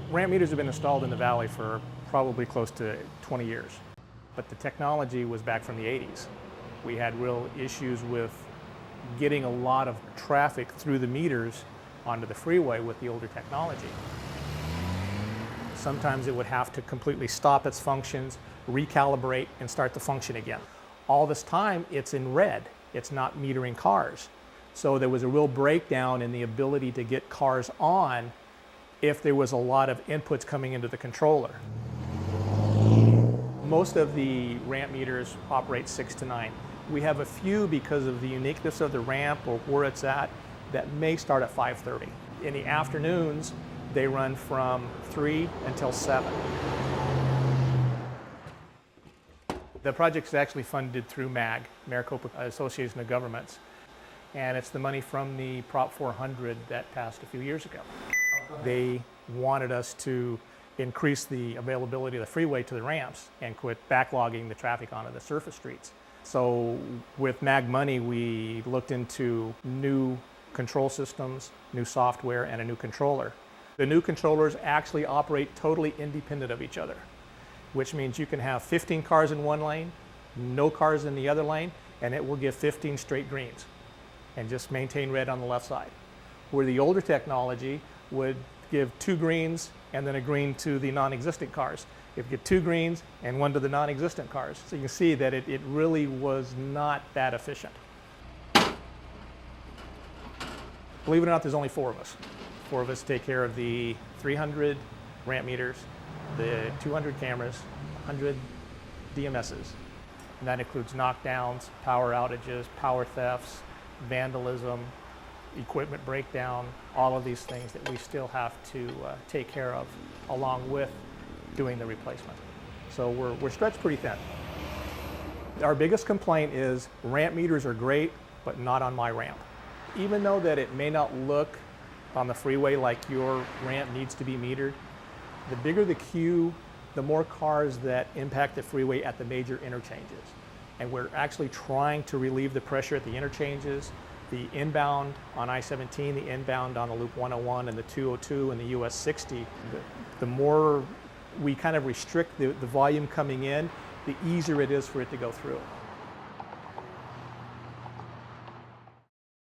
Ramp meters have been installed in the valley for probably close to 20 years, but the technology was back from the 80s. We had real issues with getting a lot of traffic through the meters onto the freeway with the older technology. Sometimes it would have to completely stop its functions, recalibrate, and start to function again. All this time, it's in red. It's not metering cars. So there was a real breakdown in the ability to get cars on if there was a lot of inputs coming into the controller. Most of the ramp meters operate 6 to 9. We have a few, because of the uniqueness of the ramp or where it's at, that may start at 5:30. In the afternoons, they run from 3 until 7. The project is actually funded through MAG, Maricopa Association of Governments, and it's the money from the Prop 400 that passed a few years ago. They wanted us to increase the availability of the freeway to the ramps and quit backlogging the traffic onto the surface streets. So with MAG money, we looked into new control systems, new software, and a new controller. The new controllers actually operate totally independent of each other, which means you can have 15 cars in one lane, no cars in the other lane, and it will give 15 straight greens and just maintain red on the left side. Where the older technology would give 2 greens and then a green to the non-existent cars. It would give 2 greens and 1 to the non-existent cars. So you can see that it really was not that efficient. Believe it or not, there's only 4 of us. 4 of us take care of the 300 ramp meters, the 200 cameras, 100 DMSs. And that includes knockdowns, power outages, power thefts, vandalism, equipment breakdown, all of these things that we still have to take care of along with doing the replacement. So we're stretched pretty thin. Our biggest complaint is ramp meters are great, but not on my ramp. Even though that it may not look on the freeway like your ramp needs to be metered, the bigger the queue, the more cars that impact the freeway at the major interchanges. And we're actually trying to relieve the pressure at the interchanges, the inbound on I-17, the inbound on the Loop 101 and the 202 and the US 60. The more we kind of restrict the volume coming in, the easier it is for it to go through.